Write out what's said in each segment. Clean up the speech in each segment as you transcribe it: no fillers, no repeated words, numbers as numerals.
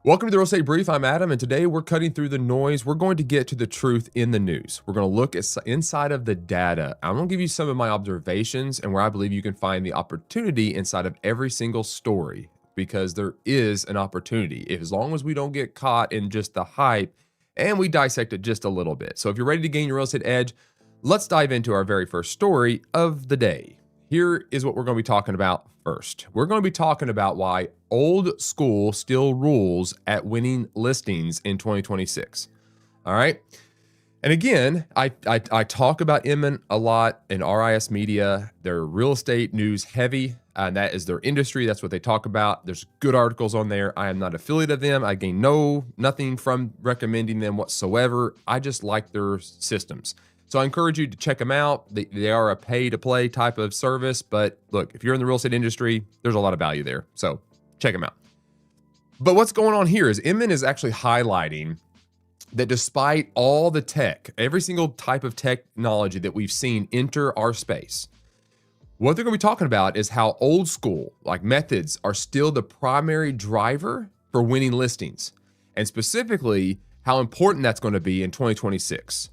Welcome to the Real Estate Brief. I'm Adam, and today we're cutting through the noise. We're going to get to the truth in the news. We're going to look at inside of the data. I'm going to give you some of my observations and where I believe you can find the opportunity inside of every single story, because there is an opportunity as long as we don't get caught in just the hype and we dissect it just a little bit. So if you're ready to gain your real estate edge, let's dive into our very first story of the day. Here is what we're going to be talking about first. We're going to be talking about why old school still rules at winning listings in 2026. All right. And again, I talk about Inman a lot in RIS media. They're real estate news heavy, and that is their industry. That's what they talk about. There's good articles on there. I am not affiliate of them. I gain nothing from recommending them whatsoever. I just like their systems. So I encourage you to check them out. They are a pay-to-play type of service, but look, if you're in the real estate industry, there's a lot of value there. So check them out. But what's going on here is Inman is actually highlighting that despite all the tech, every single type of technology that we've seen enter our space, what they're going to be talking about is how old school, like methods, are still the primary driver for winning listings, and specifically how important that's going to be in 2026.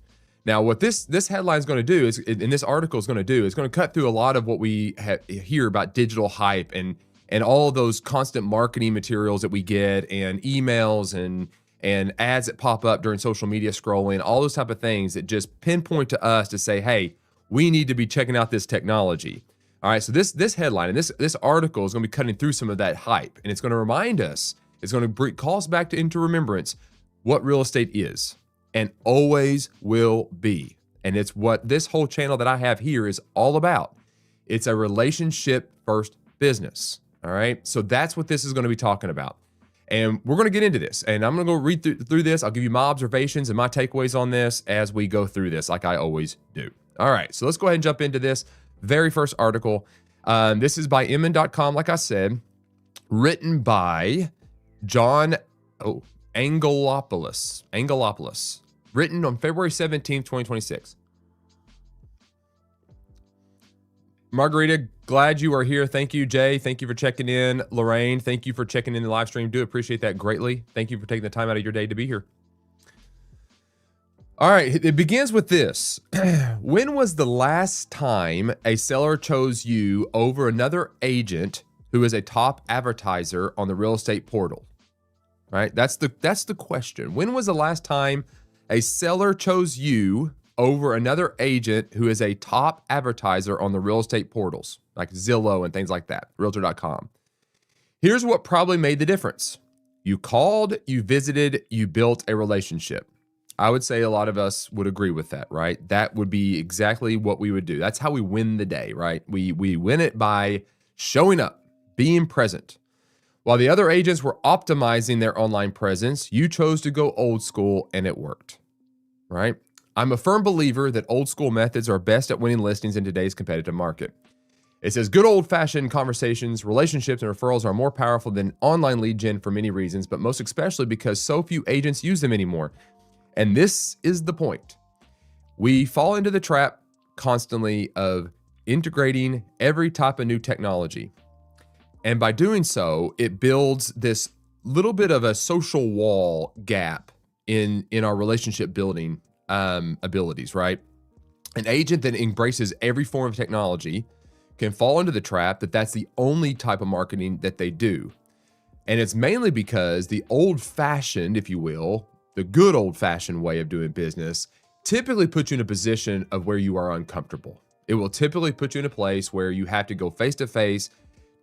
Now, what this headline is going to do is, in this article is going to do, is going to cut through a lot of what we hear about digital hype and all of those constant marketing materials that we get, and emails and ads that pop up during social media scrolling, all those type of things that just pinpoint to us to say, hey, we need to be checking out this technology. All right, so this headline and this article is going to be cutting through some of that hype, and it's going to remind us, it's going to call us back into remembrance what real estate is and always will be. And it's what this whole channel that I have here is all about. It's a relationship first business. All right. So that's what this is going to be talking about. And we're going to get into this, and I'm going to go read through this. I'll give you my observations and my takeaways on this as we go through this, like I always do. All right. So let's go ahead and jump into this very first article. This is by Inman.com, like I said, written by John Angelopoulos, written on February 17th, 2026. Margarita, glad you are here. Thank you, Jay. Thank you for checking in. Lorraine, thank you for checking in the live stream. Do appreciate that greatly. Thank you for taking the time out of your day to be here. All right, it begins with this. When was the last time a seller chose you over another agent who is a top advertiser on the real estate portal? Right? That's the question. When was the last time a seller chose you over another agent who is a top advertiser on the real estate portals, like Zillow and things like that, realtor.com? Here's what probably made the difference. You called, you visited, you built a relationship. I would say a lot of us would agree with that, right? That would be exactly what we would do. That's how we win the day, right? We win it by showing up, being present. While the other agents were optimizing their online presence, you chose to go old school, and it worked, right? I'm a firm believer that old school methods are best at winning listings in today's competitive market. It says good old-fashioned conversations, relationships, and referrals are more powerful than online lead gen for many reasons, but most especially because so few agents use them anymore. And this is the point. We fall into the trap constantly of integrating every type of new technology. And by doing so, it builds this little bit of a social wall gap in our relationship building abilities, right? An agent that embraces every form of technology can fall into the trap that that's the only type of marketing that they do. And it's mainly because the old-fashioned, if you will, the good old-fashioned way of doing business typically puts you in a position of where you are uncomfortable. It will typically put you in a place where you have to go face-to-face,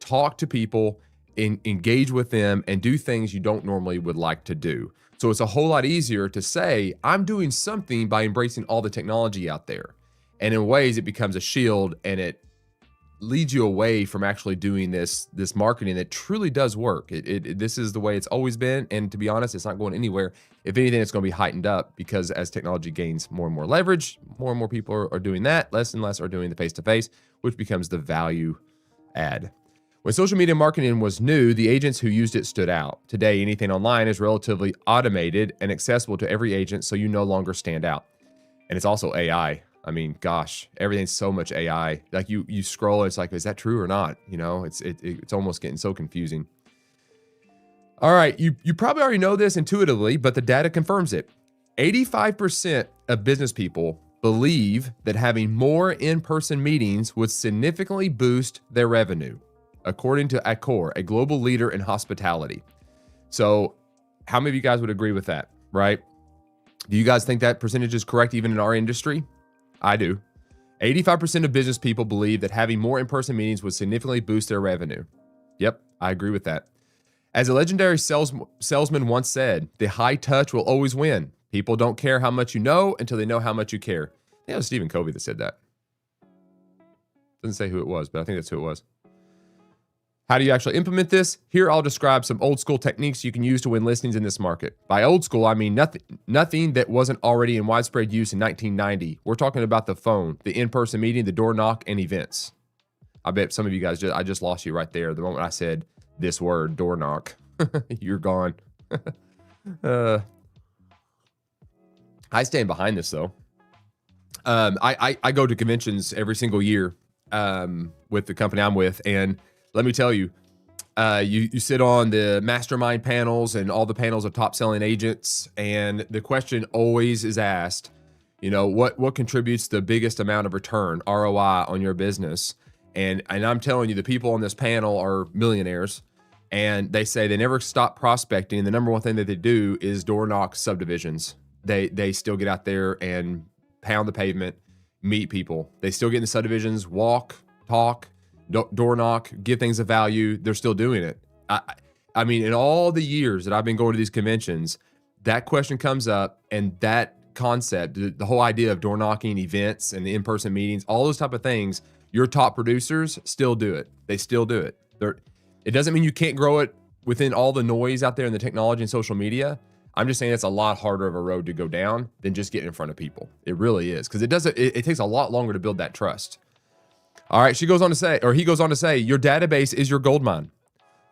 talk to people, engage with them, and do things you don't normally would like to do. So it's a whole lot easier to say, I'm doing something by embracing all the technology out there. And in ways, it becomes a shield, and it leads you away from actually doing this marketing that truly does work. This is the way it's always been. And to be honest, it's not going anywhere. If anything, it's going to be heightened up, because as technology gains more and more leverage, more and more people are doing that. Less and less are doing the face-to-face, which becomes the value add. When social media marketing was new, the agents who used it stood out. Today, anything online is relatively automated and accessible to every agent, so you no longer stand out. And it's also AI. I mean, gosh, everything's so much AI. Like you scroll, it's like, is that true or not? You know, it's almost getting so confusing. All right, you probably already know this intuitively, but the data confirms it. 85% of business people believe that having more in-person meetings would significantly boost their revenue, according to Accor, a global leader in hospitality. So how many of you guys would agree with that, right? Do you guys think that percentage is correct even in our industry? I do. 85% of business people believe that having more in-person meetings would significantly boost their revenue. Yep, I agree with that. As a legendary salesman once said, the high touch will always win. People don't care how much you know until they know how much you care. I think it was Stephen Covey that said that. Doesn't say who it was, but I think that's who it was. How do you actually implement this? Here, I'll describe some old school techniques you can use to win listings in this market. By old school, I mean nothing that wasn't already in widespread use in 1990. We're talking about the phone, the in-person meeting, the door knock, and events. I bet some of you guys, I just lost you right there the moment I said this word, door knock. You're gone. I stand behind this though. I go to conventions every single year with the company I'm with, and let me tell you, you sit on the mastermind panels and all the panels of top selling agents, and the question always is asked, you know, what contributes the biggest amount of return, ROI, on your business? And I'm telling you, the people on this panel are millionaires, and they say they never stop prospecting. The number one thing that they do is door knock subdivisions. They still get out there and pound the pavement, meet people. They still get in the subdivisions, walk, talk, door knock, give things of value. They're still doing it. I mean, in all the years that I've been going to these conventions, that question comes up, and that concept, the whole idea of door knocking, events, and the in-person meetings, all those type of things, your top producers still do it. They still do it. It doesn't mean you can't grow it within all the noise out there in the technology and social media. I'm just saying it's a lot harder of a road to go down than just getting in front of people. It really is, because it takes a lot longer to build that trust. All right, he goes on to say, your database is your gold mine.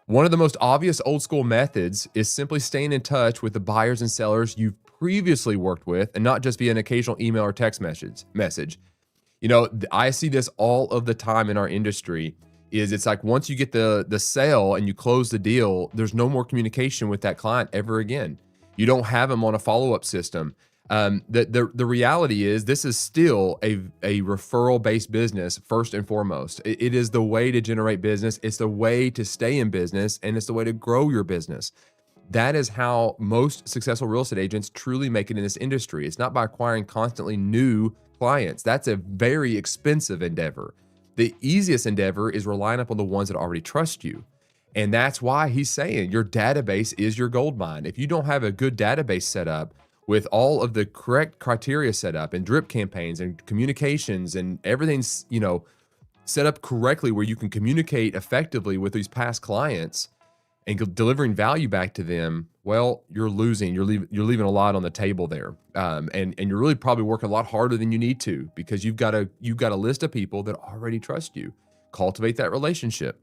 One of the most obvious old school methods is simply staying in touch with the buyers and sellers you've previously worked with, and not just via an occasional email or text message. You know, I see this all of the time in our industry. It's like once you get the sale and you close the deal, there's no more communication with that client ever again. You don't have them on a follow-up system. The reality is this is still a referral-based business first and foremost. It is the way to generate business. It's the way to stay in business, and it's the way to grow your business. That is how most successful real estate agents truly make it in this industry. It's not by acquiring constantly new clients. That's a very expensive endeavor. The easiest endeavor is relying upon the ones that already trust you. And that's why he's saying your database is your gold mine. If you don't have a good database set up with all of the correct criteria set up and drip campaigns and communications and everything's, you know, set up correctly where you can communicate effectively with these past clients and delivering value back to them, well, you're losing. You're leaving a lot on the table there, and you're really probably working a lot harder than you need to, because you've got a list of people that already trust you. Cultivate that relationship.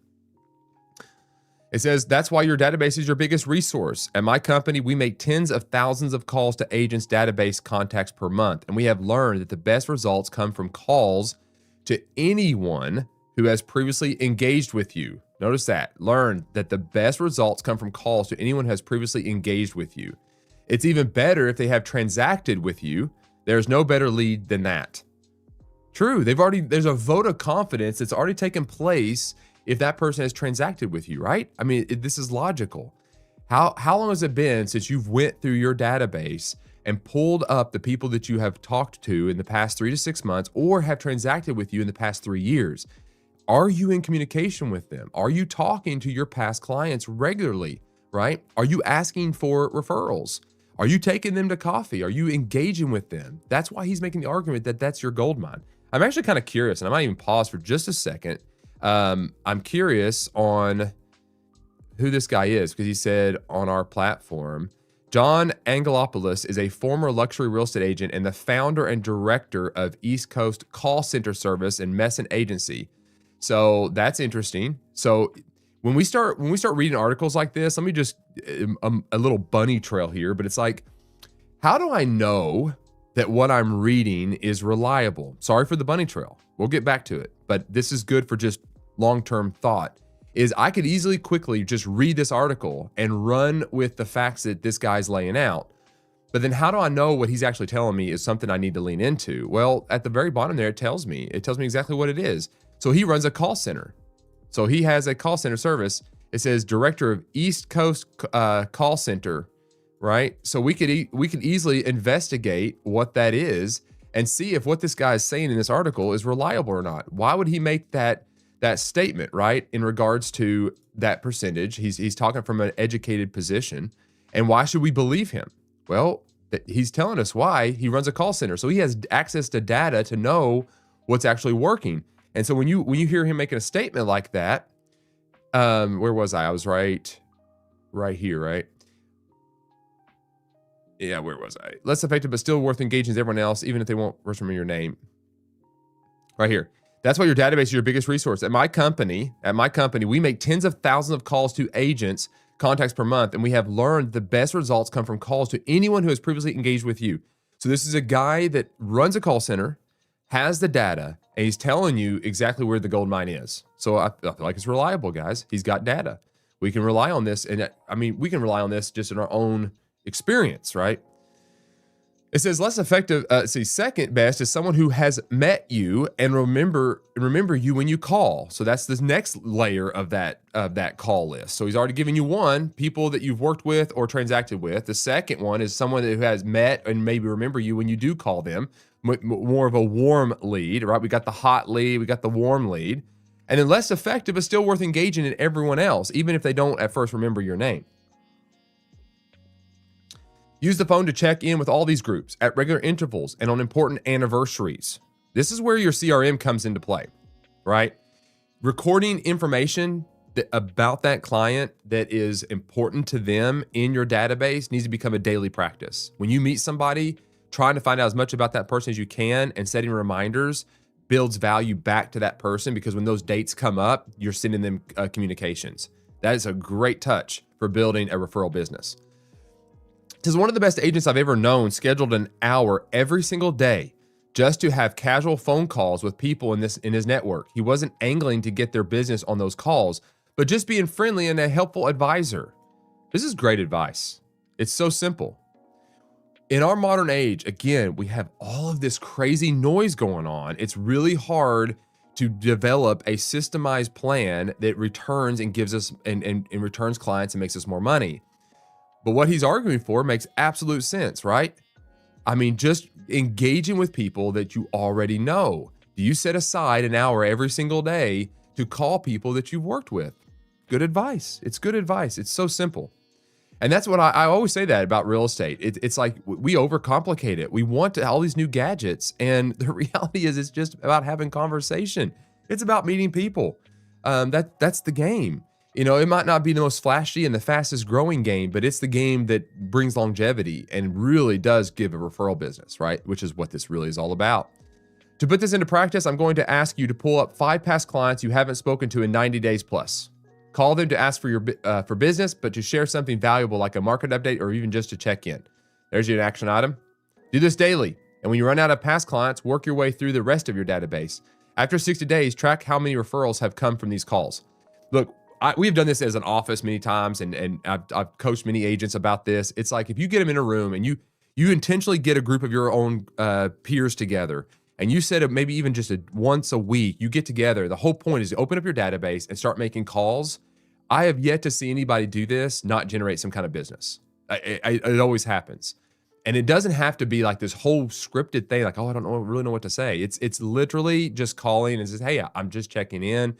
It says that's why your database is your biggest resource. At my company, we make tens of thousands of calls to agents' database contacts per month, and we have learned that the best results come from calls to anyone who has previously engaged with you. Notice that. Learn that the best results come from calls to anyone who has previously engaged with you. It's even better if they have transacted with you. There's no better lead than that. True. There's a vote of confidence that's already taken place if that person has transacted with you, right? I mean, this is logical. How long has it been since you've went through your database and pulled up the people that you have talked to in the past 3 to 6 months or have transacted with you in the past 3 years? Are you in communication with them? Are you talking to your past clients regularly, right? Are you asking for referrals? Are you taking them to coffee? Are you engaging with them? That's why he's making the argument that that's your gold mine. I'm actually kind of curious, and I might even pause for just a second. I'm curious on who this guy is, because he said on our platform, John Angelopoulos is a former luxury real estate agent and the founder and director of East Coast Call Center Service and Messon Agency. So that's interesting. So when we start reading articles like this, let me just a little bunny trail here, but it's like, how do I know that what I'm reading is reliable? Sorry for the bunny trail. We'll get back to it, but this is good for just long-term thought. is I could easily quickly just read this article and run with the facts that this guy's laying out. But then how do I know what he's actually telling me is something I need to lean into? Well, at the very bottom there, it tells me exactly what it is. So he runs a call center. So he has a call center service. It says Director of East Coast Call Center, right? So we could easily investigate what that is and see if what this guy is saying in this article is reliable or not. Why would he make that statement, right? In regards to that percentage, he's talking from an educated position, and why should we believe him? Well, he's telling us why. He runs a call center, so he has access to data to know what's actually working. And so when you hear him making a statement like that, where was I? I was right here, right? Yeah, where was I? Less effective, but still worth engaging as everyone else, even if they won't remember your name. Right here. That's why your database is your biggest resource. At my company, we make tens of thousands of calls to agents, contacts per month, and we have learned the best results come from calls to anyone who has previously engaged with you. So this is a guy that runs a call center, has the data, and he's telling you exactly where the gold mine is. So I feel like it's reliable, guys. He's got data. We can rely on this, and I mean, we can rely on this just in our own experience, right? It says less effective. Second best is someone who has met you and remember you when you call. So that's this next layer of that call list. So he's already given you one, people that you've worked with or transacted with. The second one is someone who has met and maybe remember you when you do call them. More of a warm lead, right? We got the hot lead, we got the warm lead, and then less effective but still worth engaging in everyone else, even if they don't at first remember your name. Use the phone to check in with all these groups at regular intervals and on important anniversaries. This is where your CRM comes into play, right? Recording information about that client that is important to them in your database needs to become a daily practice. When you meet somebody, trying to find out as much about that person as you can and setting reminders builds value back to that person, because when those dates come up, you're sending them communications. That is a great touch for building a referral business. Says one of the best agents I've ever known scheduled an hour every single day just to have casual phone calls with people in his network. He wasn't angling to get their business on those calls, but just being friendly and a helpful advisor. This is great advice. It's so simple. In our modern age, again, we have all of this crazy noise going on. It's really hard to develop a systemized plan that returns and gives us and returns clients and makes us more money. But what he's arguing for makes absolute sense, right? I mean, just engaging with people that you already know. Do you set aside an hour every single day to call people that you've worked with? Good advice. It's good advice. It's so simple. And that's what I always say that about real estate. It's like we overcomplicate it. We want all these new gadgets. And the reality is it's just about having conversation. It's about meeting people. That's the game. You know, it might not be the most flashy and the fastest growing game, but it's the game that brings longevity and really does give a referral business, right? Which is what this really is all about. To put this into practice, I'm going to ask you to pull up 5 past clients you haven't spoken to in 90 days plus. Call them to ask for business, but to share something valuable like a market update or even just to check in. There's your action item. Do this daily. And when you run out of past clients, work your way through the rest of your database. After 60 days, track how many referrals have come from these calls. Look, we've done this as an office many times, and I've coached many agents about this. It's like if you get them in a room and you intentionally get a group of your own peers together, and you said maybe even just once a week, you get together. The whole point is to open up your database and start making calls. I have yet to see anybody do this not generate some kind of business. It always happens. And it doesn't have to be like this whole scripted thing, like, oh, I don't really know what to say. It's literally just calling and says, hey, I'm just checking in.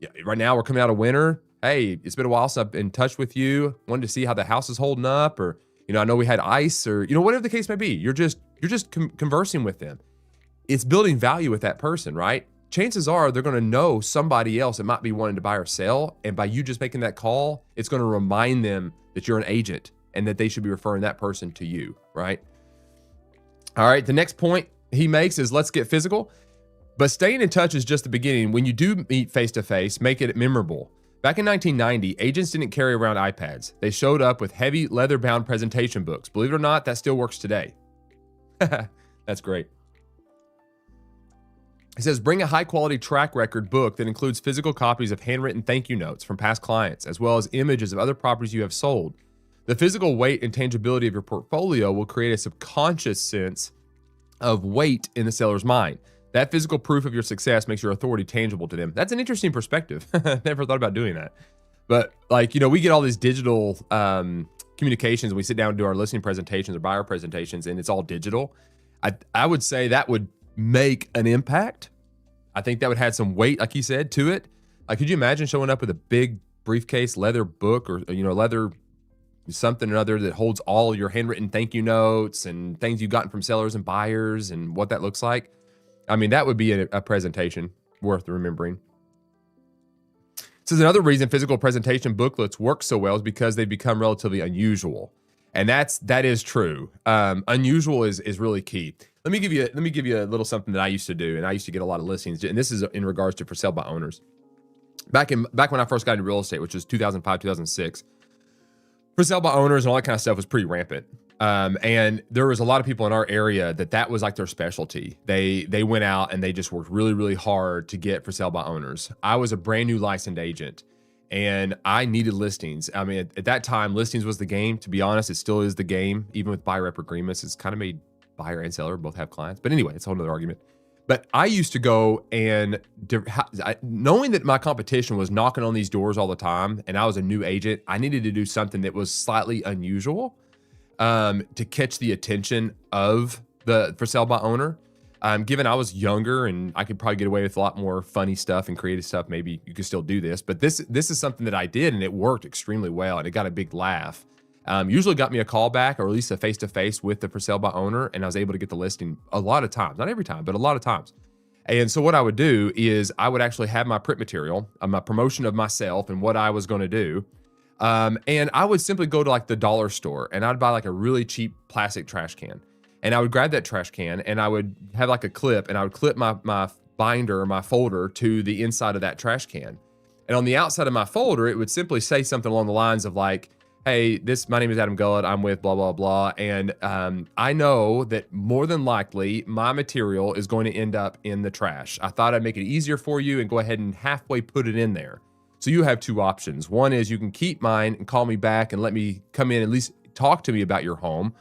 Yeah, right now we're coming out of winter. Hey, it's been a while since I've been in touch with you. Wanted to see how the house is holding up, or, I know we had ice, or, whatever the case may be. You're just conversing with them. It's building value with that person, right? Chances are they're going to know somebody else that might be wanting to buy or sell. And by you just making that call, it's going to remind them that you're an agent and that they should be referring that person to you, right? All right, the next point he makes is let's get physical. But staying in touch is just the beginning. When you do meet face-to-face, make it memorable. Back in 1990, agents didn't carry around iPads. They showed up with heavy leather-bound presentation books. Believe it or not, that still works today. That's great. It says, bring a high quality track record book that includes physical copies of handwritten thank you notes from past clients, as well as images of other properties you have sold. The physical weight and tangibility of your portfolio will create a subconscious sense of weight in the seller's mind. That physical proof of your success makes your authority tangible to them. That's an interesting perspective. Never thought about doing that. But like, we get all these digital communications. We sit down and do our listing presentations or buyer presentations, and it's all digital. I would say that would make an impact. I think that would have some weight, like you said, to it. Like, could you imagine showing up with a big briefcase, leather book, or leather something or other that holds all your handwritten thank you notes and things you've gotten from sellers and buyers and what that looks like? I mean, that would be a presentation worth remembering. So another reason physical presentation booklets work so well is because they become relatively unusual. And that is true. Unusual is really key. Let me give you a little something that I used to do, and I used to get a lot of listings, and this is in regards to for sale by owners. Back when I first got into real estate, which was 2005, 2006, for sale by owners and all that kind of stuff was pretty rampant. And there was a lot of people in our area that was like their specialty. They went out and they just worked really, really hard to get for sale by owners. I was a brand new licensed agent, and I needed listings. I mean, at that time, listings was the game. To be honest, it still is the game. Even with buyer rep agreements, it's kind of made buyer and seller both have clients. But anyway, it's a whole nother argument. But I used to go and knowing that my competition was knocking on these doors all the time, and I was a new agent, I needed to do something that was slightly unusual to catch the attention of the for sale by owner. Given I was younger and I could probably get away with a lot more funny stuff and creative stuff, maybe you could still do this. But this is something that I did, and it worked extremely well, and it got a big laugh. Usually got me a call back or at least a face-to-face with the for sale by owner, and I was able to get the listing a lot of times. Not every time, but a lot of times. And so what I would do is I would actually have my print material, my promotion of myself and what I was going to do. And I would simply go to like the dollar store, and I'd buy like a really cheap plastic trash can. And I would grab that trash can, and I would have like a clip, and I would clip my binder or my folder to the inside of that trash can. And on the outside of my folder, it would simply say something along the lines of like, hey, my name is Adam Gullett. I'm with blah, blah, blah. And I know that more than likely my material is going to end up in the trash. I thought I'd make it easier for you and go ahead and halfway put it in there. So you have two options. One is you can keep mine and call me back and let me come in, at least talk to me about your home.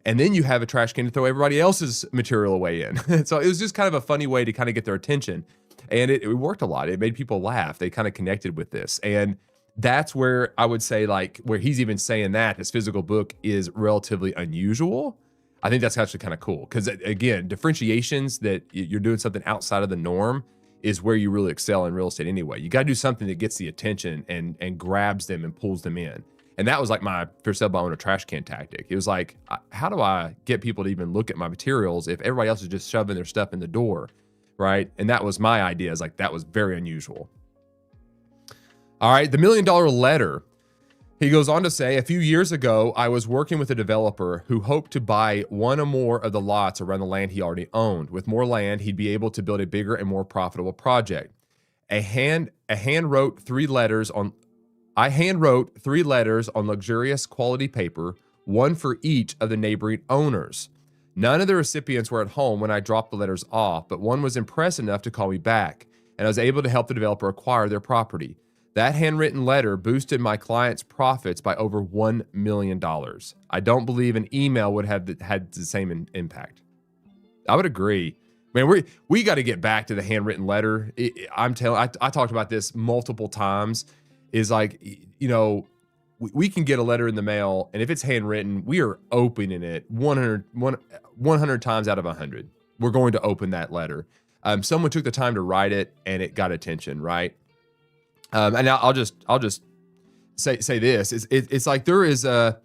And then you have a trash can to throw everybody else's material away in. So it was just kind of a funny way to kind of get their attention. And it worked a lot. It made people laugh. They kind of connected with this. And that's where I would say, like, where he's even saying that his physical book is relatively unusual. I think that's actually kind of cool. Because again, differentiations that you're doing something outside of the norm is where you really excel in real estate anyway. You got to do something that gets the attention and grabs them and pulls them in. And that was like my for sale by owner trash can tactic. It was like, how do I get people to even look at my materials if everybody else is just shoving their stuff in the door, right? And that was my idea. Is like, that was very unusual. All right, the $1 million letter. He goes on to say, a few years ago, I was working with a developer who hoped to buy one or more of the lots around the land he already owned. With more land, he'd be able to build a bigger and more profitable project. I hand wrote 3 letters on luxurious quality paper, one for each of the neighboring owners. None of the recipients were at home when I dropped the letters off, but one was impressed enough to call me back, and I was able to help the developer acquire their property. That handwritten letter boosted my client's profits by over $1 million. I don't believe an email would have had the same impact. I would agree. Man, we got to get back to the handwritten letter. I talked about this multiple times. Is like, we can get a letter in the mail, and if it's handwritten, we are opening it 100 times out of 100. We're going to open that letter. Someone took the time to write it, and it got attention, right? And now I'll just say this. It's like there is back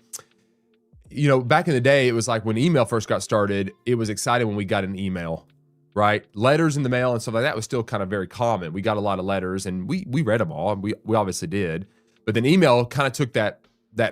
in the day, it was like when email first got started, it was exciting when we got an email, right? Letters in the mail and stuff like that was still kind of very common. We got a lot of letters, and we read them all. We obviously did. But then email kind of took that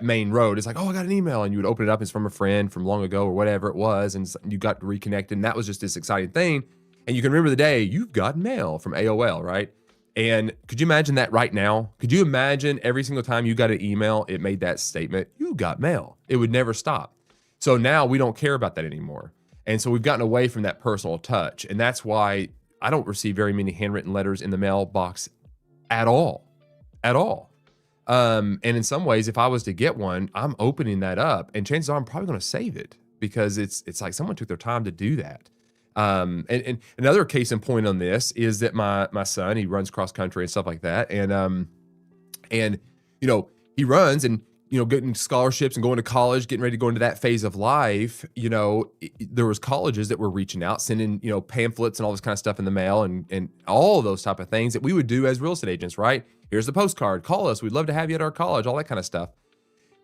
main road. It's like, oh, I got an email, and you would open it up. It's from a friend from long ago or whatever it was, and you got reconnected, and that was just this exciting thing. And you can remember the day you've got mail from AOL, right? And could you imagine that right now? Could you imagine every single time you got an email, it made that statement, you got mail? It would never stop. So now we don't care about that anymore. And so we've gotten away from that personal touch. And that's why I don't receive very many handwritten letters in the mailbox at all, at all. And in some ways, if I was to get one, I'm opening that up, and chances are I'm probably going to save it because it's like someone took their time to do that. And another case in point on this is that my son, he runs cross country and stuff like that, and he runs and getting scholarships and going to college, getting ready to go into that phase of life. There was colleges that were reaching out, sending pamphlets and all this kind of stuff in the mail, and all of those type of things that we would do as real estate agents, right? Here's the postcard, call us, we'd love to have you at our college, all that kind of stuff.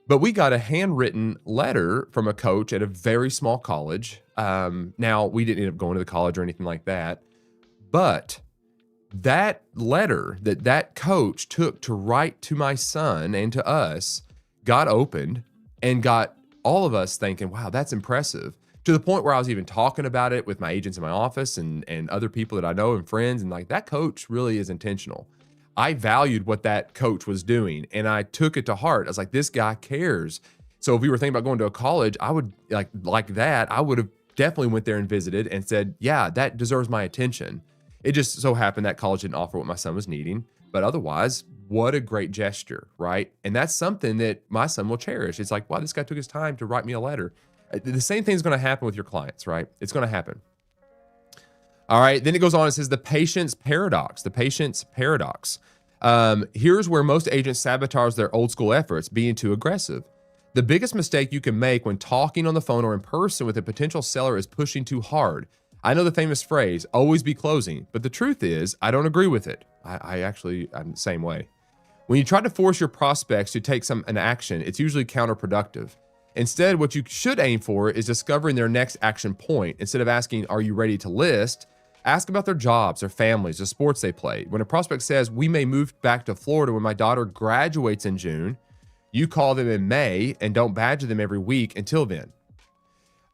But we got a handwritten letter from a coach at a very small college. Now, we didn't end up going to the college or anything like that, but that letter that coach took to write to my son and to us got opened and got all of us thinking, wow, that's impressive, to the point where I was even talking about it with my agents in my office and other people that I know and friends, and like, that coach really is intentional. I valued what that coach was doing, and I took it to heart. I was like, this guy cares. So if we were thinking about going to a college, I would like that. I would have definitely went there and visited and said, yeah, that deserves my attention. It just so happened that college didn't offer what my son was needing, but otherwise, what a great gesture, right? And that's something that my son will cherish. It's like, wow, this guy took his time to write me a letter. The same thing is going to happen with your clients, right? It's going to happen. All right, then it goes on, it says the patience paradox. The patience paradox. Here's where most agents sabotage their old school efforts, being too aggressive. The biggest mistake you can make when talking on the phone or in person with a potential seller is pushing too hard. I know the famous phrase, always be closing, but the truth is, I don't agree with it. I'm the same way. When you try to force your prospects to take an action, it's usually counterproductive. Instead, what you should aim for is discovering their next action point. Instead of asking, are you ready to list? Ask about their jobs, their families, the sports they play. When a prospect says, we may move back to Florida when my daughter graduates in June, you call them in May and don't badger them every week until then.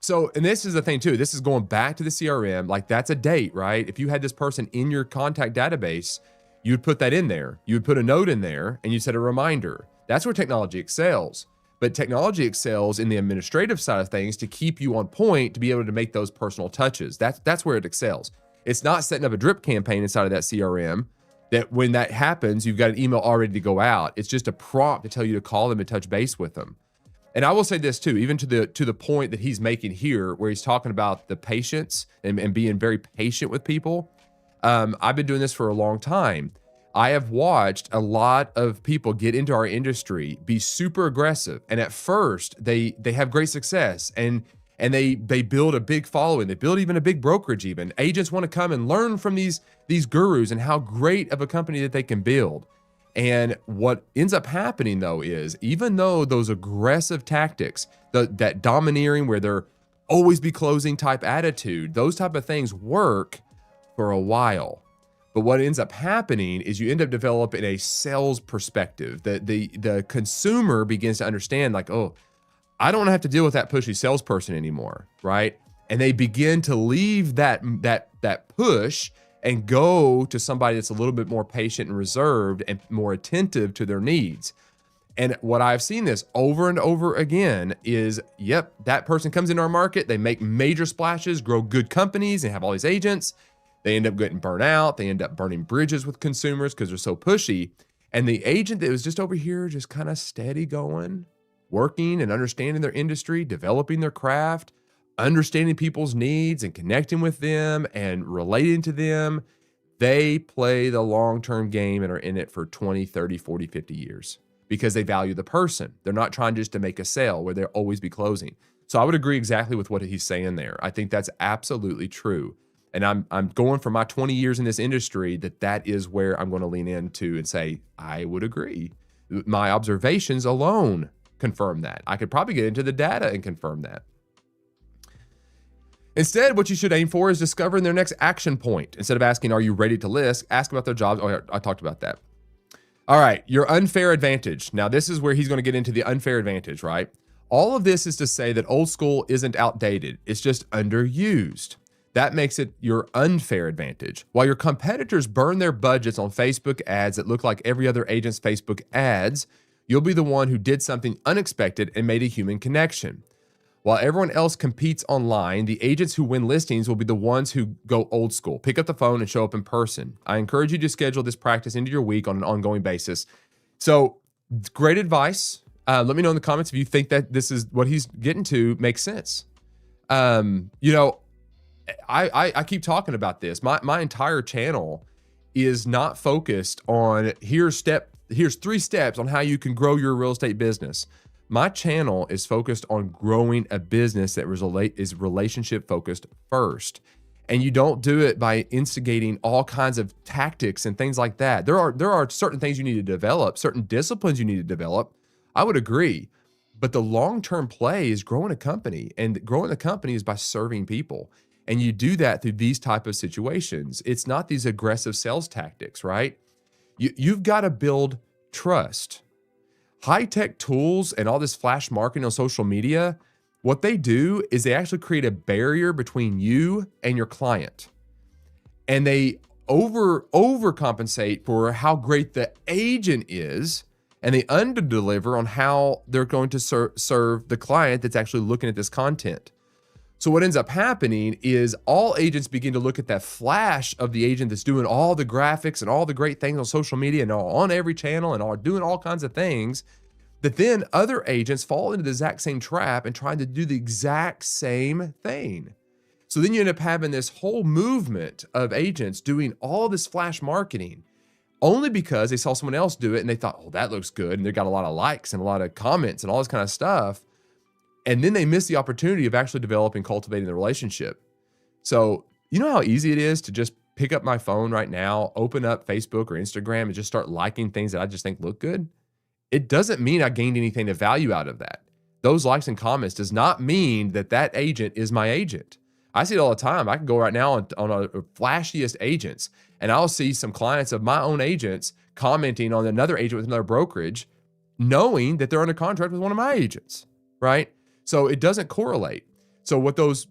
So, and this is the thing too, this is going back to the CRM, like that's a date, right? If you had this person in your contact database, you'd put that in there. You would put a note in there and you set a reminder. That's where technology excels. But technology excels in the administrative side of things to keep you on point, to be able to make those personal touches. That's where it excels. It's not setting up a drip campaign inside of that CRM that when that happens, you've got an email already to go out. It's just a prompt to tell you to call them and touch base with them. And I will say this too, even to the point that he's making here, where he's talking about the patience and being very patient with people. I've been doing this for a long time. I have watched a lot of people get into our industry, be super aggressive. And at first they have great success and they build a big following. They build even a big brokerage even. Agents want to come and learn from these gurus and how great of a company that they can build. And what ends up happening though is, even though those aggressive tactics, that domineering where they're always be closing type attitude, those type of things work for a while. But what ends up happening is you end up developing a sales perspective. The consumer begins to understand like, oh, I don't have to deal with that pushy salesperson anymore, right? And they begin to leave that push and go to somebody that's a little bit more patient and reserved and more attentive to their needs. And what I've seen this over and over again is, yep, that person comes into our market, they make major splashes, grow good companies, and have all these agents. They end up getting burnt out. They end up burning bridges with consumers because they're so pushy. And the agent that was just over here, just kind of steady going, working and understanding their industry, developing their craft, understanding people's needs and connecting with them and relating to them, they play the long-term game and are in it for 20, 30, 40, 50 years because they value the person. They're not trying just to make a sale where they'll always be closing. So I would agree exactly with what he's saying there. I think that's absolutely true. And I'm going for my 20 years in this industry that is where I'm going to lean into and say, I would agree. My observations alone confirm that. I could probably get into the data and confirm that. Instead, what you should aim for is discovering their next action point. Instead of asking, are you ready to list? Ask about their jobs. Oh, I talked about that. All right, your unfair advantage. Now, this is where he's going to get into the unfair advantage, right? All of this is to say that old school isn't outdated. It's just underused. That makes it your unfair advantage. While your competitors burn their budgets on Facebook ads that look like every other agent's Facebook ads, you'll be the one who did something unexpected and made a human connection. While everyone else competes online, the agents who win listings will be the ones who go old school, pick up the phone and show up in person. I encourage you to schedule this practice into your week on an ongoing basis. So great advice. Let me know in the comments if you think that this is what he's getting to makes sense. You know, I keep talking about this. My entire channel is not focused on here's 3 steps on how you can grow your real estate business. My channel is focused on growing a business that is relationship focused first. And you don't do it by instigating all kinds of tactics and things like that. There are certain things you need to develop, certain disciplines you need to develop. I would agree. But the long-term play is growing a company, and growing a company is by serving people. And you do that through these type of situations. It's not these aggressive sales tactics, right? You've got to build trust. High-tech tools and all this flash marketing on social media, what they do is they actually create a barrier between you and your client. And they overcompensate for how great the agent is, and they underdeliver on how they're going to serve the client that's actually looking at this content. So what ends up happening is all agents begin to look at that flash of the agent that's doing all the graphics and all the great things on social media and on every channel and are doing all kinds of things, that then other agents fall into the exact same trap and trying to do the exact same thing. So then you end up having this whole movement of agents doing all this flash marketing only because they saw someone else do it and they thought, oh, that looks good. And they got a lot of likes and a lot of comments and all this kind of stuff. And then they miss the opportunity of actually developing, cultivating the relationship. So you know how easy it is to just pick up my phone right now, open up Facebook or Instagram and just start liking things that I just think look good? It doesn't mean I gained anything of value out of that. Those likes and comments does not mean that that agent is my agent. I see it all the time. I can go right now on a flashiest agents and I'll see some clients of my own agents commenting on another agent with another brokerage, knowing that they're under contract with one of my agents, right? So it doesn't correlate. So what those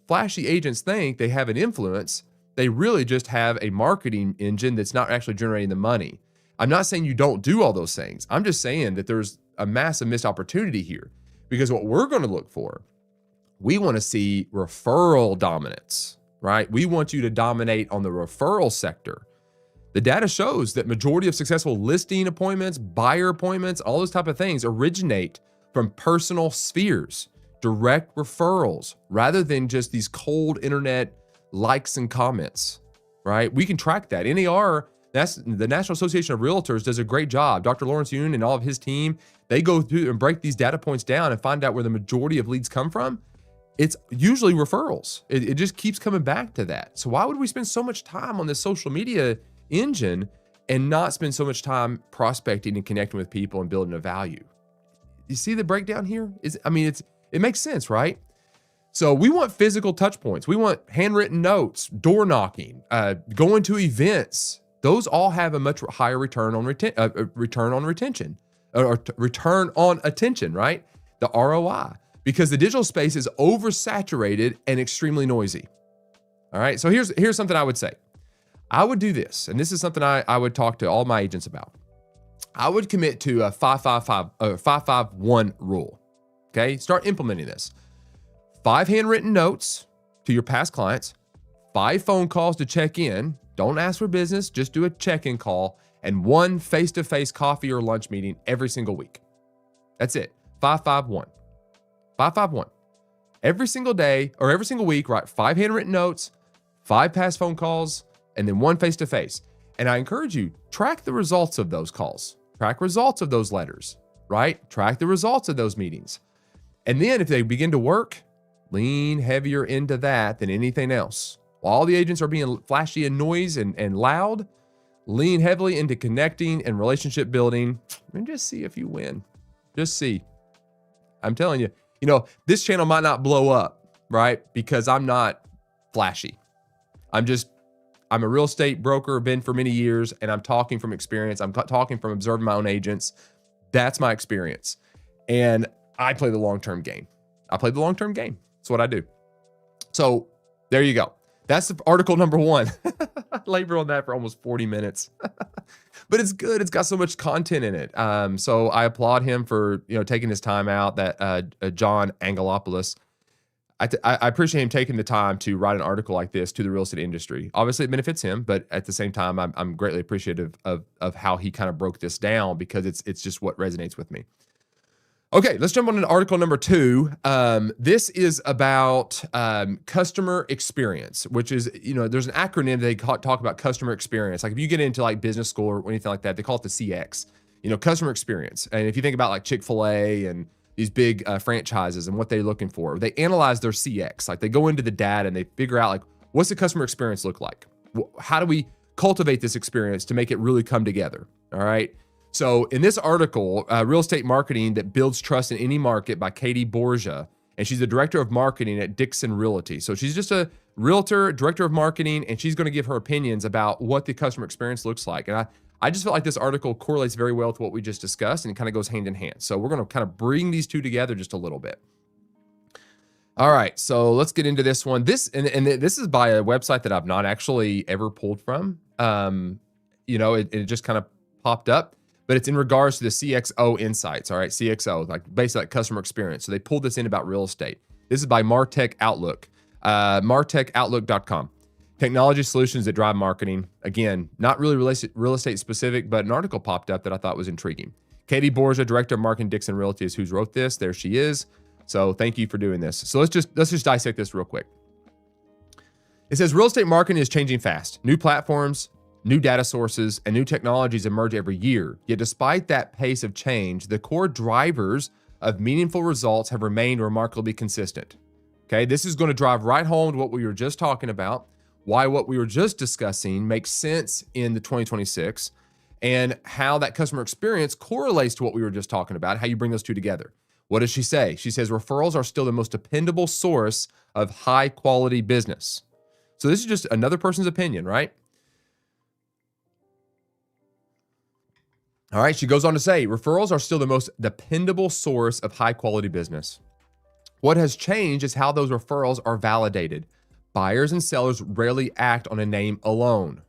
flashy agents think they have an influence, they really just have a marketing engine that's not actually generating the money. I'm not saying you don't do all those things. I'm just saying that there's a massive missed opportunity here, because what we're going to look for, we want to see referral dominance, right? We want you to dominate on the referral sector. The data shows that majority of successful listing appointments, buyer appointments, all those type of things originate from personal spheres, direct referrals, rather than just these cold internet likes and comments, right? We can track that. NAR, that's the National Association of Realtors, does a great job. Dr. Lawrence Yun and all of his team, they go through and break these data points down and find out where the majority of leads come from. It's usually referrals. It just keeps coming back to that. So why would we spend so much time on this social media engine and not spend so much time prospecting and connecting with people and building a value? You see the breakdown here? It makes sense, right? So we want physical touch points. We want handwritten notes, door knocking, going to events. Those all have a much higher return on attention, right? The ROI, because the digital space is oversaturated and extremely noisy. All right. So here's something I would say. I would do this, and this is something I would talk to all my agents about. I would commit to a 5-5-1 rule. Okay, start implementing this. 5 handwritten notes to your past clients, 5 phone calls to check in. Don't ask for business, just do a check-in call, and 1 face-to-face coffee or lunch meeting every single week. That's it. 5-5-1. 5-5-1. Every single day or every single week, write 5 handwritten notes, 5 past phone calls, and then 1 face-to-face. And I encourage you, track the results of those calls. Track results of those letters, right? Track the results of those meetings. And then if they begin to work, lean heavier into that than anything else. While the agents are being flashy and noise and loud, lean heavily into connecting and relationship building, and just see if you win. Just see. I'm telling you, this channel might not blow up, right? Because I'm not flashy. I'm a real estate broker, been for many years, and I'm talking from experience. I'm talking from observing my own agents. That's my experience. And I play the long-term game. I play the long-term game. That's what I do. So there you go. That's article number 1. I labor on that for almost 40 minutes. But it's good. It's got so much content in it. So I applaud him for, taking his time out, that John Angelopoulos. I appreciate him taking the time to write an article like this to the real estate industry. Obviously, it benefits him, but at the same time, I'm greatly appreciative of how he kind of broke this down, because it's just what resonates with me. Okay, let's jump on to article number 2. This is about customer experience, which is, there's an acronym they talk about customer experience. Like if you get into like business school or anything like that, they call it the CX, customer experience. And if you think about like Chick-fil-A and these big franchises and what they're looking for, they analyze their CX. Like they go into the data and they figure out like, what's the customer experience look like? How do we cultivate this experience to make it really come together? All right. So in this article, Real Estate Marketing That Builds Trust in Any Market by Katie Borgia, and she's the director of marketing at Dixon Realty. So she's just a realtor, director of marketing, and she's going to give her opinions about what the customer experience looks like. And I just felt like this article correlates very well to what we just discussed, and it kind of goes hand in hand. So we're going to kind of bring these two together just a little bit. All right, so let's get into this one. This is by a website that I've not actually ever pulled from. It just kind of popped up, but it's in regards to the CXO insights. All right, CXO, like basically like customer experience. So they pulled this in about real estate. This is by Martech Outlook, martechoutlook.com. Technology solutions that drive marketing. Again, not really real estate specific, but an article popped up that I thought was intriguing. Katie Borgia, director of marketing, Dixon Realty, is who wrote this. There she is. So thank you for doing this. So let's just dissect this real quick. It says real estate marketing is changing fast. New platforms, new data sources, and new technologies emerge every year. Yet despite that pace of change, the core drivers of meaningful results have remained remarkably consistent. Okay, this is going to drive right home to what we were just talking about, why what we were just discussing makes sense in the 2026, and how that customer experience correlates to what we were just talking about, how you bring those two together. What does she say? She says referrals are still the most dependable source of high quality business. So this is just another person's opinion, right? All right, she goes on to say referrals are still the most dependable source of high quality business. What has changed is how those referrals are validated. Buyers and sellers rarely act on a name alone.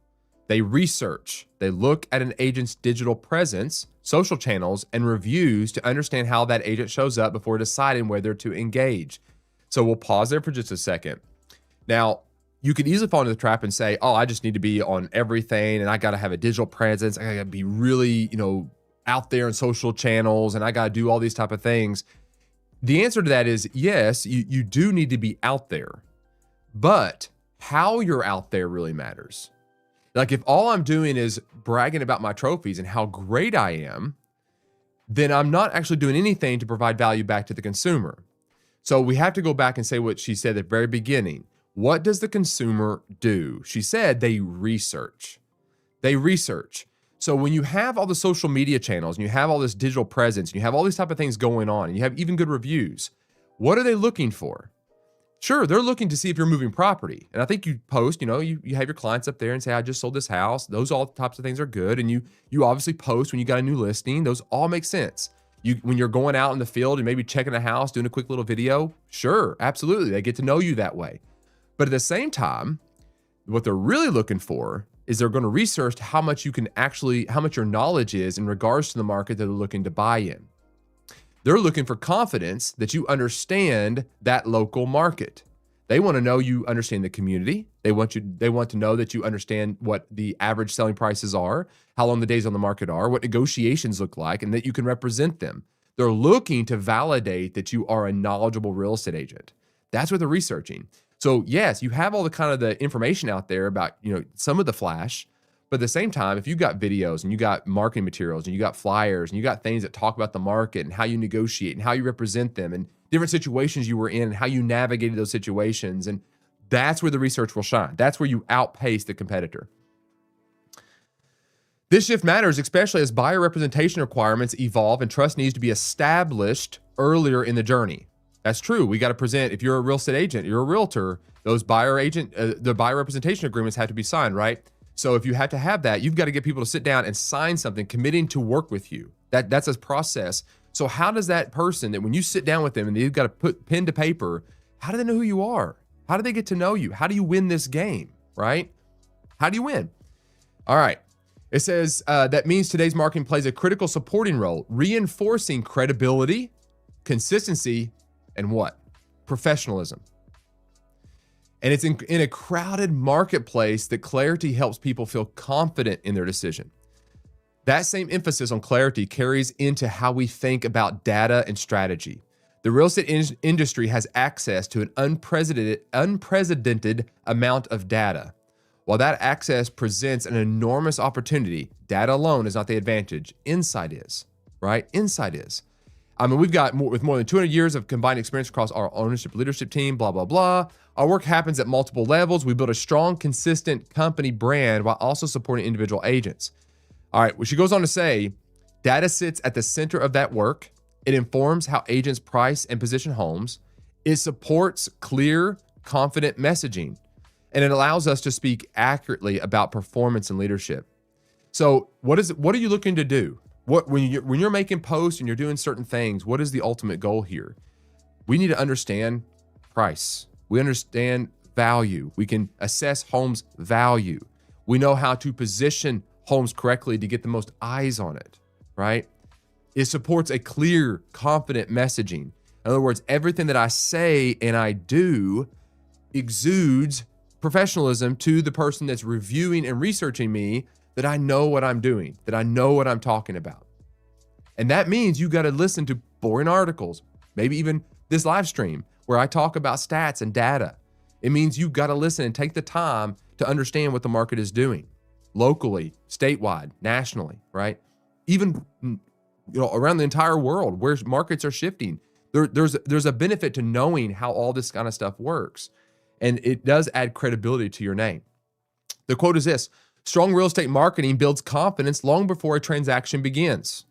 They research. They look at an agent's digital presence, social channels, and reviews to understand how that agent shows up before deciding whether to engage. So we'll pause there for just a second. Now, you could easily fall into the trap and say, oh, I just need to be on everything and I got to have a digital presence. I got to be really, out there in social channels and I got to do all these type of things. The answer to that is yes, you do need to be out there. But how you're out there really matters. Like if all I'm doing is bragging about my trophies and how great I am, then I'm not actually doing anything to provide value back to the consumer. So we have to go back and say what she said at the very beginning. What does the consumer do? She said they research. They research. So when you have all the social media channels and you have all this digital presence and you have all these type of things going on and you have even good reviews, what are they looking for? Sure, they're looking to see if you're moving property. And I think you post, you have your clients up there and say, I just sold this house. Those all types of things are good. And you obviously post when you got a new listing. Those all make sense. When you're going out in the field and maybe checking a house, doing a quick little video, sure, absolutely. They get to know you that way. But at the same time, what they're really looking for is they're going to research how much your knowledge is in regards to the market that they're looking to buy in. They're looking for confidence that you understand that local market. They want to know you understand the community. They want to know that you understand what the average selling prices are, how long the days on the market are, what negotiations look like, and that you can represent them. They're looking to validate that you are a knowledgeable real estate agent. That's what they're researching. So yes, you have all the kind of the information out there about, some of the flash, but at the same time, if you got videos and you got marketing materials and you got flyers and you got things that talk about the market and how you negotiate and how you represent them and different situations you were in and how you navigated those situations, and that's where the research will shine. That's where you outpace the competitor. This shift matters, especially as buyer representation requirements evolve and trust needs to be established earlier in the journey. That's true. We got to present, if you're a real estate agent, you're a realtor, those the buyer representation agreements have to be signed, right? So if you have to have that, you've got to get people to sit down and sign something committing to work with you. That's a process. So how does that person that when you sit down with them and they've got to put pen to paper, how do they know who you are? How do they get to know you? How do you win this game, right? How do you win? All right. It says that means today's marketing plays a critical supporting role, reinforcing credibility, consistency, and what? Professionalism. And it's in a crowded marketplace that clarity helps people feel confident in their decision. That same emphasis on clarity carries into how we think about data and strategy. The real estate industry has access to an unprecedented amount of data. While that access presents an enormous opportunity, data alone is not the advantage. Insight is, right? Insight is. I mean, we've got with more than 200 years of combined experience across our ownership leadership team, blah, blah, blah. Our work happens at multiple levels. We build a strong, consistent company brand while also supporting individual agents. All right, well, she goes on to say, data sits at the center of that work. It informs how agents price and position homes. It supports clear, confident messaging, and it allows us to speak accurately about performance and leadership. So what are you looking to do? When you're making posts and you're doing certain things, what is the ultimate goal here? We need to understand price. We understand value. We can assess homes' value. We know how to position homes correctly to get the most eyes on it, right? It supports a clear, confident messaging. In other words, everything that I say and I do exudes professionalism to the person that's reviewing and researching me, that I know what I'm doing, that I know what I'm talking about. And that means you got to listen to boring articles, maybe even this live stream where I talk about stats and data. It means you've got to listen and take the time to understand what the market is doing locally, statewide, nationally, right? Even around the entire world where markets are shifting. There's a benefit to knowing how all this kind of stuff works. And it does add credibility to your name. The quote is this: strong real estate marketing builds confidence long before a transaction begins.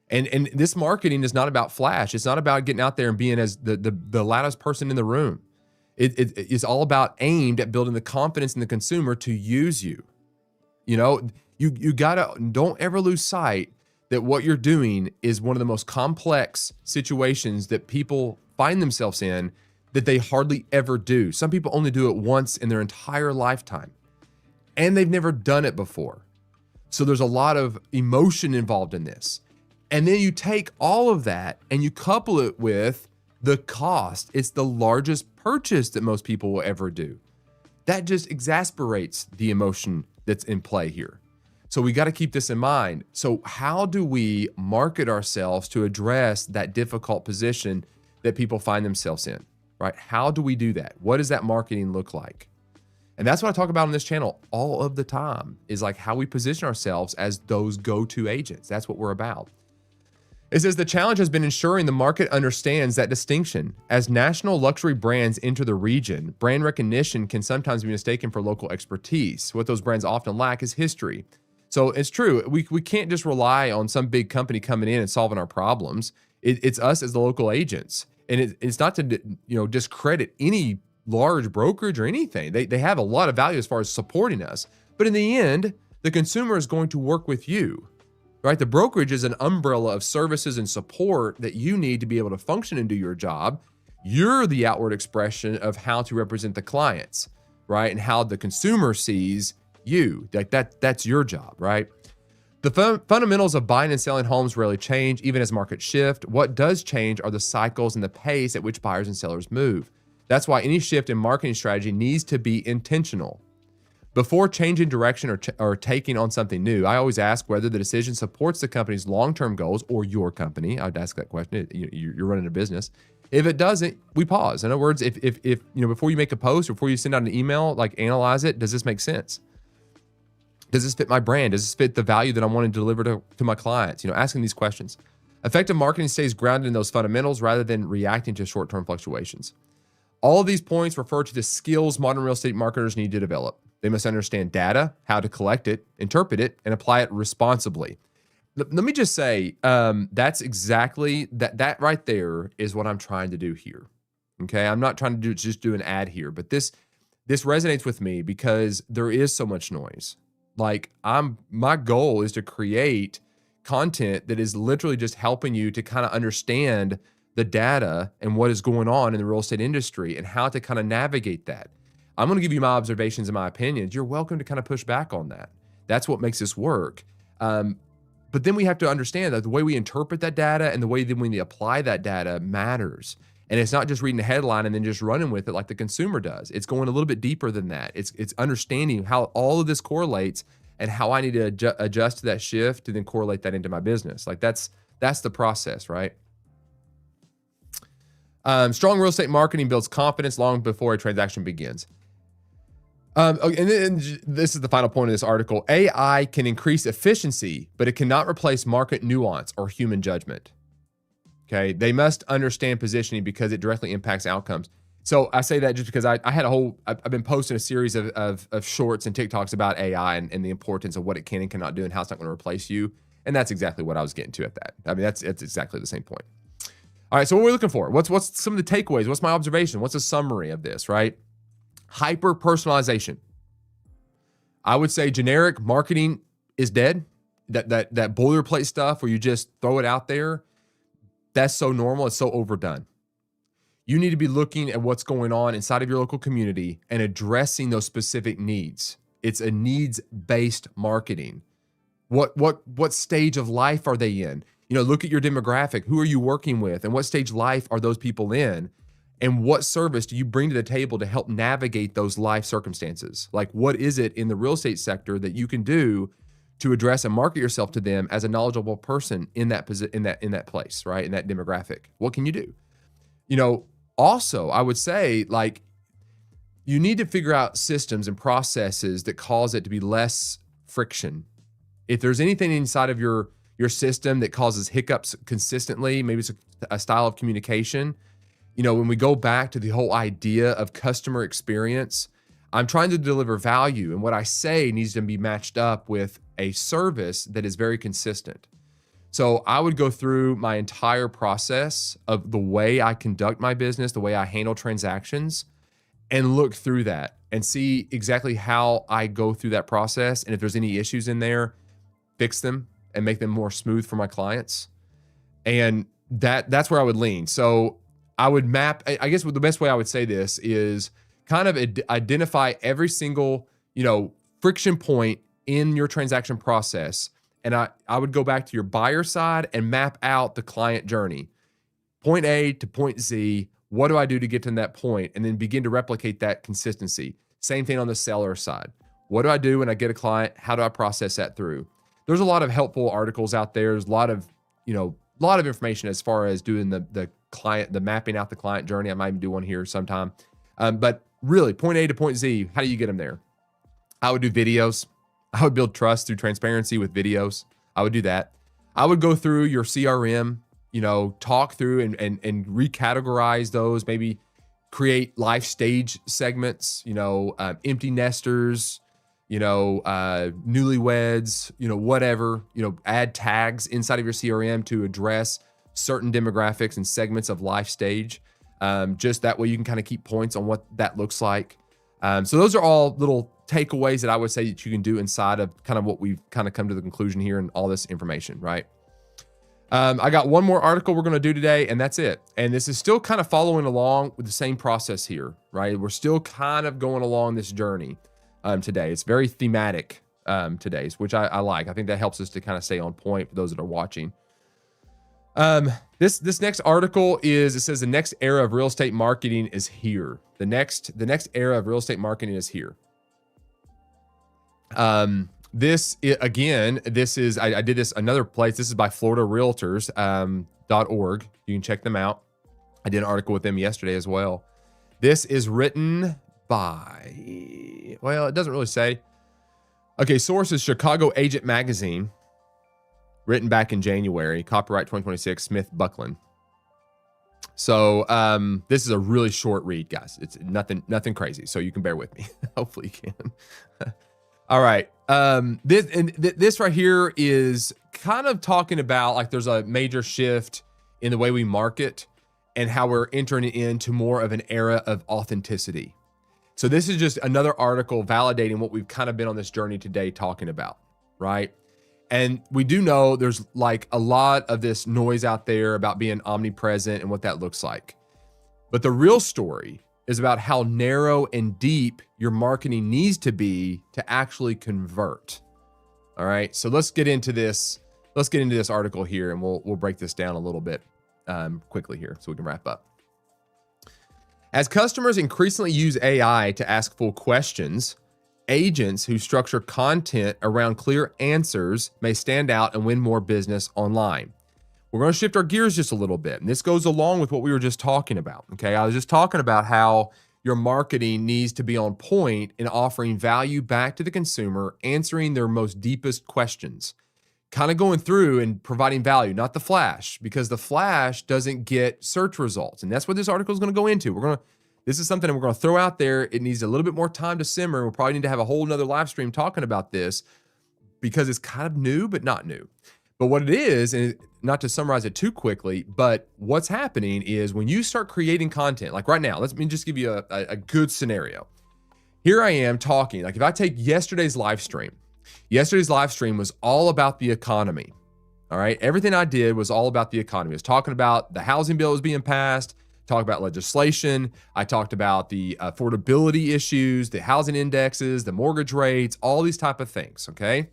And this marketing is not about flash. It's not about getting out there and being as the loudest person in the room. It's all about aimed at building the confidence in the consumer to use you. You don't ever lose sight that what you're doing is one of the most complex situations that people find themselves in that they hardly ever do. Some people only do it once in their entire lifetime, and they've never done it before. So there's a lot of emotion involved in this. And then you take all of that and you couple it with the cost. It's the largest purchase that most people will ever do. That just exasperates the emotion that's in play here. So we got to keep this in mind. So how do we market ourselves to address that difficult position that people find themselves in, right? How do we do that? What does that marketing look like? And that's what I talk about on this channel all of the time, is like how we position ourselves as those go-to agents. That's what we're about. It says the challenge has been ensuring the market understands that distinction. As national luxury brands enter the region, brand recognition can sometimes be mistaken for local expertise. What those brands often lack is history. So it's true. We can't just rely on some big company coming in and solving our problems. It's us as the local agents. And it's not to discredit any large brokerage or anything. They have a lot of value as far as supporting us. But in the end, the consumer is going to work with you. Right? The brokerage is an umbrella of services and support that you need to be able to function and do your job. You're the outward expression of how to represent the clients, right? And how the consumer sees you. Like that's your job, right? The fundamentals of buying and selling homes rarely change, even as markets shift. What does change are the cycles and the pace at which buyers and sellers move. That's why any shift in marketing strategy needs to be intentional. Before changing direction or taking on something new, I always ask whether the decision supports the company's long-term goals or your company. I would ask that question. You're running a business. If it doesn't, we pause. In other words, if before you make a post or before you send out an email, like analyze it. Does this make sense? Does this fit my brand? Does this fit the value that I want to deliver to my clients? Asking these questions. Effective marketing stays grounded in those fundamentals rather than reacting to short-term fluctuations. All of these points refer to the skills modern real estate marketers need to develop. They must understand data, how to collect it, interpret it, and apply it responsibly. Let me just say, that's exactly that right there is what I'm trying to do here. Okay, I'm not trying to just do an ad here, but this resonates with me because there is so much noise. Like my goal is to create content that is literally just helping you to kind of understand the data and what is going on in the real estate industry and how to kind of navigate that. I'm going to give you my observations and my opinions. You're welcome to kind of push back on that. That's what makes this work. But then we have to understand that the way we interpret that data and the way that we apply that data matters. And it's not just reading the headline and then just running with it like the consumer does. It's going a little bit deeper than that. It's understanding how all of this correlates and how I need to adjust to that shift to then correlate that into my business. Like that's the process, right? Strong real estate marketing builds confidence long before a transaction begins. Okay, and then this is the final point of this article. AI can increase efficiency, but it cannot replace market nuance or human judgment. Okay, they must understand positioning because it directly impacts outcomes. So I say that just because I've been posting a series of shorts and TikToks about AI and the importance of what it can and cannot do and how it's not going to replace you. And that's exactly what I was getting to at that. I mean, that's exactly the same point. All right, so what we're looking for, what's some of the takeaways? What's my observation? What's a summary of this, right? Hyper-personalization. I would say generic marketing is dead. That boilerplate stuff where you just throw it out there, that's so normal, it's so overdone. You need to be looking at what's going on inside of your local community and addressing those specific needs. It's a needs-based marketing. What stage of life are they in? Look at your demographic. Who are you working with? And what stage of life are those people in? And what service do you bring to the table to help navigate those life circumstances? Like, what is it in the real estate sector that you can do to address and market yourself to them as a knowledgeable person in that place, right? In that demographic? What can you do? Also, I would say, like, you need to figure out systems and processes that cause it to be less friction. If there's anything inside of your system that causes hiccups consistently, maybe it's a style of communication. When we go back to the whole idea of customer experience, I'm trying to deliver value, and what I say needs to be matched up with a service that is very consistent. So I would go through my entire process of the way I conduct my business, the way I handle transactions, and look through that and see exactly how I go through that process. And if there's any issues in there, fix them and make them more smooth for my clients. And that's where I would lean. So I would map, I guess the best way I would say this is kind of identify every single, friction point in your transaction process. And I would go back to your buyer side and map out the client journey. Point A to point Z, what do I do to get to that point? And then begin to replicate that consistency. Same thing on the seller side. What do I do when I get a client? How do I process that through? There's a lot of helpful articles out there. There's a lot of information as far as doing the mapping out the client journey. I might even do one here sometime. But really, point A to point Z, how do you get them there? I would do videos. I would build trust through transparency with videos. I would do that. I would go through your CRM, talk through and recategorize those, maybe create life stage segments, empty nesters, newlyweds, whatever, add tags inside of your CRM to address certain demographics and segments of life stage. Just that way you can kind of keep points on what that looks like. So those are all little takeaways that I would say that you can do inside of kind of what we've kind of come to the conclusion here and all this information, right? I got one more article we're going to do today, and that's it. And this is still kind of following along with the same process here, right? We're still kind of going along this journey today. It's very thematic today, which I like. I think that helps us to kind of stay on point for those that are watching. This next article it says the next era of real estate marketing is here. The next era of real estate marketing is here. This is I did this another place. This is by Florida Realtors .org. You can check them out. I did an article with them yesterday as well. This is written by, well, it doesn't really say. Okay, source is Chicago Agent Magazine, written back in January, copyright 2026, Smith Buckland. So this is a really short read, guys. It's nothing crazy, so you can bear with me. Hopefully you can. All right. This right here is kind of talking about like there's a major shift in the way we market and how we're entering into more of an era of authenticity. So this is just another article validating what we've kind of been on this journey today talking about, right? And we do know there's like a lot of this noise out there about being omnipresent and what that looks like. But the real story is about how narrow and deep your marketing needs to be to actually convert. All right, so let's get into this. Let's get into this article here, and we'll break this down a little bit quickly here so we can wrap up. As customers increasingly use AI to ask full questions, agents who structure content around clear answers may stand out and win more business online. We're going to shift our gears just a little bit, and this goes along with what we were just talking about. Okay, I was just talking about how your marketing needs to be on point in offering value back to the consumer, answering their most deepest questions, kind of going through and providing value, not the flash, because the flash doesn't get search results. And that's what this article is going to go into. This is something that we're going to throw out there. It needs a little bit more time to simmer. We'll probably need to have a whole nother live stream talking about this because it's kind of new, but not new. But what it is, and not to summarize it too quickly, but what's happening is when you start creating content, like right now, let me just give you a good scenario. Here I am talking, like if I take yesterday's live stream was all about the economy. All right. Everything I did was all about the economy. I was talking about the housing bill was being passed, talked about legislation. I talked about the affordability issues, the housing indexes, the mortgage rates, all these type of things. Okay.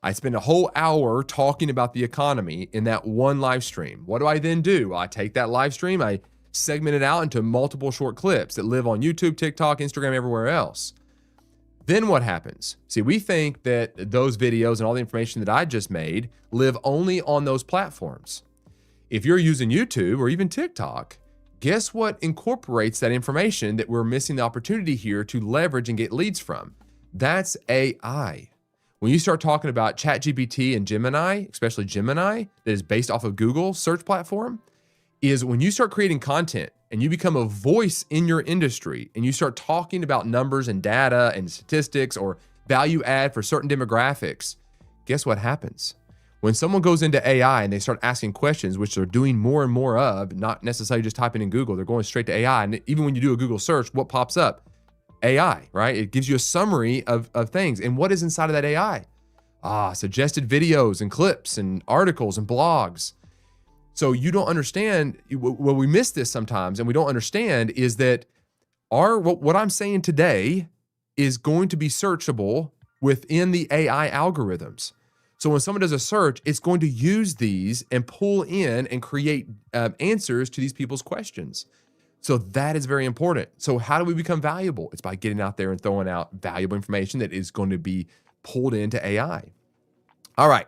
I spent a whole hour talking about the economy in that one live stream. What do I then do? Well, I take that live stream, I segment it out into multiple short clips that live on YouTube, TikTok, Instagram, everywhere else. Then what happens? See, we think that those videos and all the information that I just made live only on those platforms. If you're using YouTube or even TikTok, guess what incorporates that information that we're missing the opportunity here to leverage and get leads from? That's AI. When you start talking about ChatGPT and Gemini, especially Gemini, that is based off of Google search platform, is when you start creating content and you become a voice in your industry and you start talking about numbers and data and statistics or value add for certain demographics, guess what happens? When someone goes into AI and they start asking questions, which they're doing more and more of, not necessarily just typing in Google, they're going straight to AI. And even when you do a Google search, what pops up? AI, right? It gives you a summary of things. And what is inside of that AI? Suggested videos and clips and articles and blogs. So you don't understand, well, we miss this sometimes and we don't understand is that what I'm saying today is going to be searchable within the AI algorithms. So when someone does a search, it's going to use these and pull in and create answers to these people's questions. So that is very important. So how do we become valuable? It's by getting out there and throwing out valuable information that is going to be pulled into AI. All right.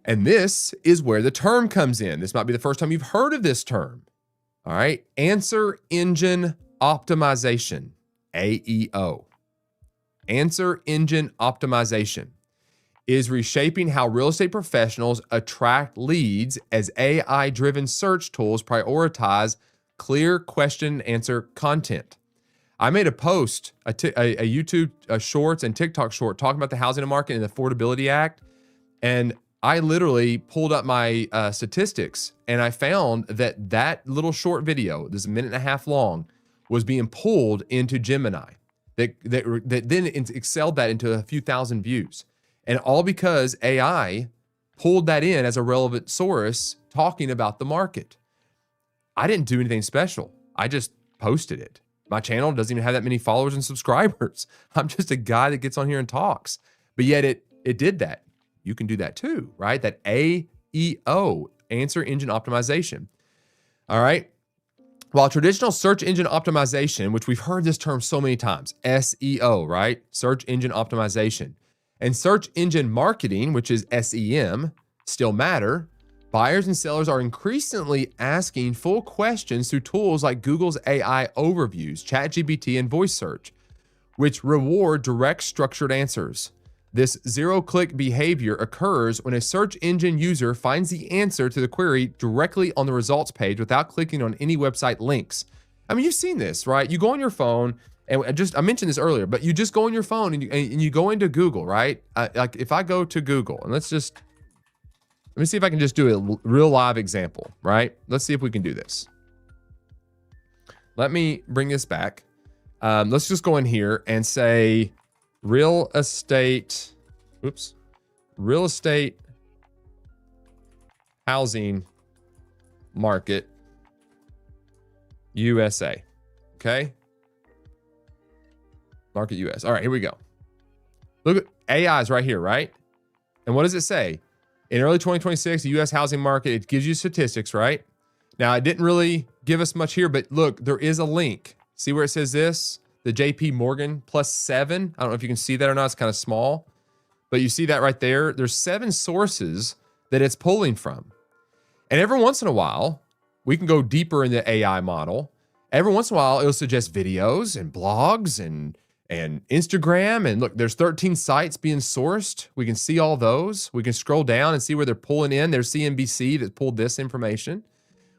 And this is where the term comes in. This might be the first time you've heard of this term. All right. Answer engine optimization, AEO. Answer engine optimization is reshaping how real estate professionals attract leads as AI-driven search tools prioritize clear question answer content. I made a post, a YouTube shorts and TikTok short talking about the housing market and the Affordability Act. And I literally pulled up my statistics and I found that little short video, this is a minute and a half long, was being pulled into Gemini. That then excelled that into a few thousand views. And all because AI pulled that in as a relevant source talking about the market. I didn't do anything special. I just posted it. My channel doesn't even have that many followers and subscribers. I'm just a guy that gets on here and talks. But yet it did that. You can do that too, right? That AEO, answer engine optimization. All right. While traditional search engine optimization, which we've heard this term so many times, SEO, right? Search engine optimization, and search engine marketing, which is SEM, still matter, buyers and sellers are increasingly asking full questions through tools like Google's AI overviews, ChatGPT, and voice search, which reward direct structured answers. This zero-click behavior occurs when a search engine user finds the answer to the query directly on the results page without clicking on any website links. I mean, you've seen this, right? You go on your phone, and I mentioned this earlier, but you just go on your phone and you go into Google, right? Like if I go to Google, and let me see if I can just do a real live example, right? Let's see if we can do this. Let me bring this back. Let's just go in here and say real estate real estate housing market USA. Okay. Market US. All right, here we go. Look at AI is right here, right? And what does it say? In early 2026, the US housing market, it gives you statistics, right? Now, it didn't really give us much here, but look, there is a link. See where it says this? The JP Morgan +7. I don't know if you can see that or not. It's kind of small, but you see that right there. There's 7 sources that it's pulling from. And every once in a while, we can go deeper in the AI model. Every once in a while, it'll suggest videos and blogs and Instagram. And look, there's 13 sites being sourced. We can see all those. We can scroll down and see where they're pulling in. There's CNBC that pulled this information.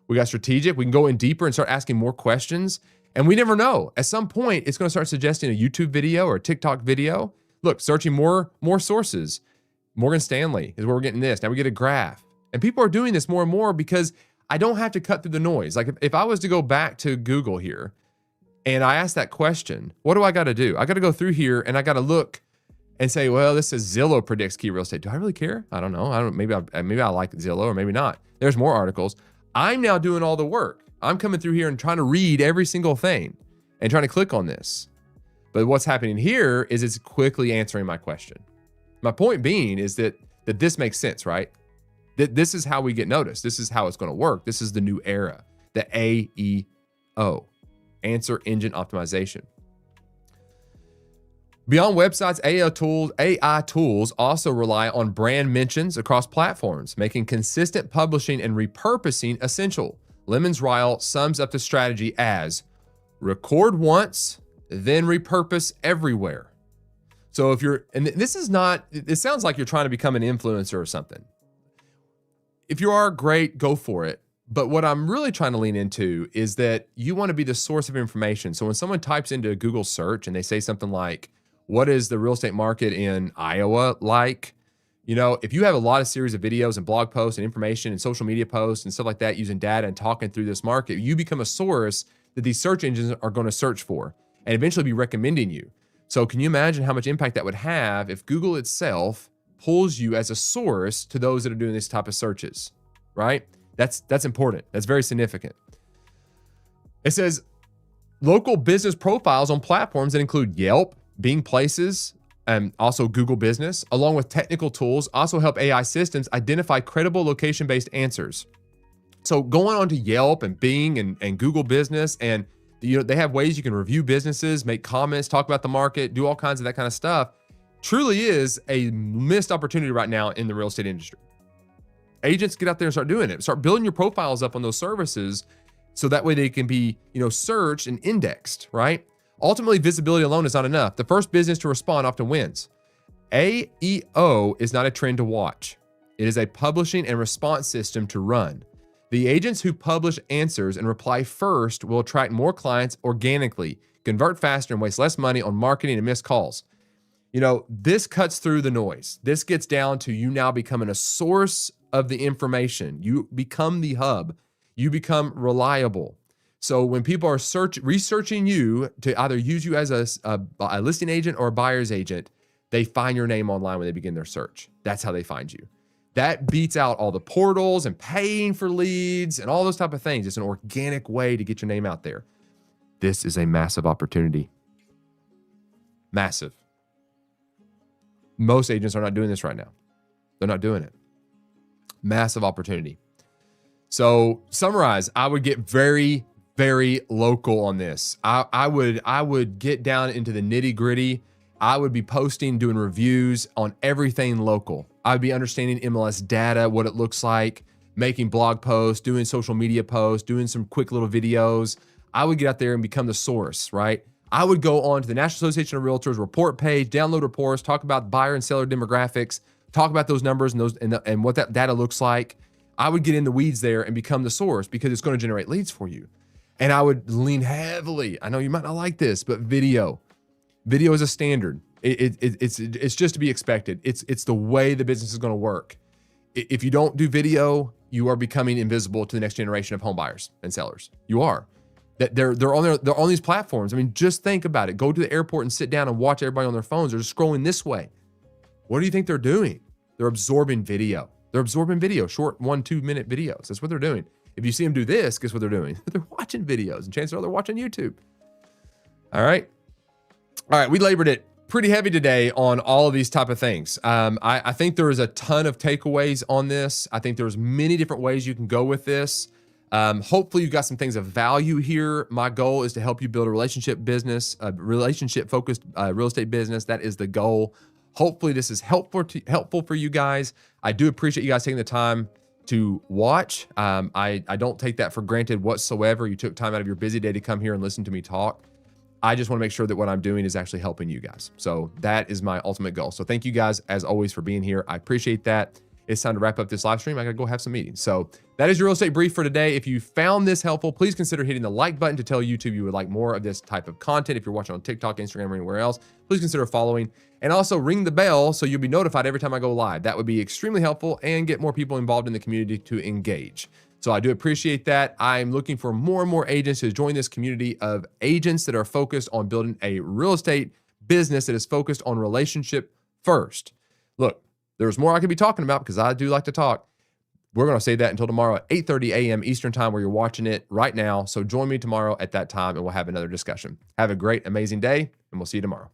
We got strategic. We can go in deeper and start asking more questions. And we never know. At some point, it's going to start suggesting a YouTube video or a TikTok video. Look, searching more sources. Morgan Stanley is where we're getting this. Now we get a graph. And people are doing this more and more because I don't have to cut through the noise. Like if I was to go back to Google here and I ask that question, what do I got to do? I got to go through here and I got to look and say, well, this says Zillow predicts key real estate. Do I really care? I don't know. Maybe I like Zillow or maybe not. There's more articles. I'm now doing all the work. I'm coming through here and trying to read every single thing and trying to click on this. But what's happening here is it's quickly answering my question. My point being is that this makes sense, right? This is how we get noticed. This is how it's going to work. This is the new era, the AEO, Answer Engine Optimization. Beyond websites, AI tools also rely on brand mentions across platforms, making consistent publishing and repurposing essential. Lemons Ryle sums up the strategy as record once, then repurpose everywhere. So if you're, and this is not, it sounds like you're trying to become an influencer or something. If you are, great, go for it. But what I'm really trying to lean into is that you want to be the source of information. So when someone types into a Google search and they say something like, what is the real estate market in Iowa like? You know, if you have a lot of series of videos and blog posts and information and social media posts and stuff like that using data and talking through this market, you become a source that these search engines are going to search for and eventually be recommending you. So can you imagine how much impact that would have if Google itself pulls you as a source to those that are doing this type of searches, right? That's important. That's very significant. It says local business profiles on platforms that include Yelp, Bing Places, and also Google Business, along with technical tools, also help AI systems identify credible location-based answers. So going on to Yelp and Bing and Google Business, and they have ways you can review businesses, make comments, talk about the market, do all kinds of that kind of stuff. Truly is a missed opportunity right now in the real estate industry. Agents, get out there and start doing it. Start building your profiles up on those services so that way they can be, searched and indexed, right? Ultimately, visibility alone is not enough. The first business to respond often wins. AEO is not a trend to watch. It is a publishing and response system to run. The agents who publish answers and reply first will attract more clients organically, convert faster, and waste less money on marketing and missed calls. This cuts through the noise. This gets down to you now becoming a source of the information. You become the hub. You become reliable. So when people are researching you to either use you as a listing agent or a buyer's agent, they find your name online when they begin their search. That's how they find you. That beats out all the portals and paying for leads and all those type of things. It's an organic way to get your name out there. This is a massive opportunity. Massive. Most agents are not doing this right now. They're not doing it. Massive opportunity. So summarize, I would get very, very local on this. I would get down into the nitty gritty. I would be posting, doing reviews on everything local. I'd be understanding MLS data, what it looks like, making blog posts, doing social media posts, doing some quick little videos. I would get out there and become the source, right? I would go on to the National Association of Realtors report page, download reports, talk about buyer and seller demographics, talk about those numbers and what that data looks like. I would get in the weeds there and become the source because it's going to generate leads for you. And I would lean heavily. I know you might not like this, but video. Video is a standard. It's just to be expected. It's the way the business is going to work. If you don't do video, you are becoming invisible to the next generation of home buyers and sellers. You are. That they're on these platforms. I mean, just think about it. Go to the airport and sit down and watch everybody on their phones. They're just scrolling this way. What do you think they're doing? They're absorbing video. They're absorbing video, short 1-2 minute videos. That's what they're doing. If you see them do this, guess what they're doing? They're watching videos, and chances are they're watching YouTube. All right. All right, we labored it pretty heavy today on all of these type of things. I think there is a ton of takeaways on this. I think there's many different ways you can go with this. Hopefully you got some things of value here. My goal is to help you build a relationship business, a relationship-focused real estate business. That is the goal. Hopefully this is helpful for you guys. I do appreciate you guys taking the time to watch. I don't take that for granted whatsoever. You took time out of your busy day to come here and listen to me talk. I just want to make sure that what I'm doing is actually helping you guys. So that is my ultimate goal. So thank you guys, as always, for being here. I appreciate that. It's time to wrap up this live stream. I got to go have some meetings. So that is your real estate brief for today. If you found this helpful, please consider hitting the like button to tell YouTube you would like more of this type of content. If you're watching on TikTok, Instagram, or anywhere else, please consider following, and also ring the bell so you'll be notified every time I go live. That would be extremely helpful and get more people involved in the community to engage. So I do appreciate that. I'm looking for more and more agents to join this community of agents that are focused on building a real estate business that is focused on relationship first. Look, there's more I could be talking about because I do like to talk. We're going to save that until tomorrow at 8:30 a.m. Eastern time, where you're watching it right now. So join me tomorrow at that time and we'll have another discussion. Have a great, amazing day, and we'll see you tomorrow.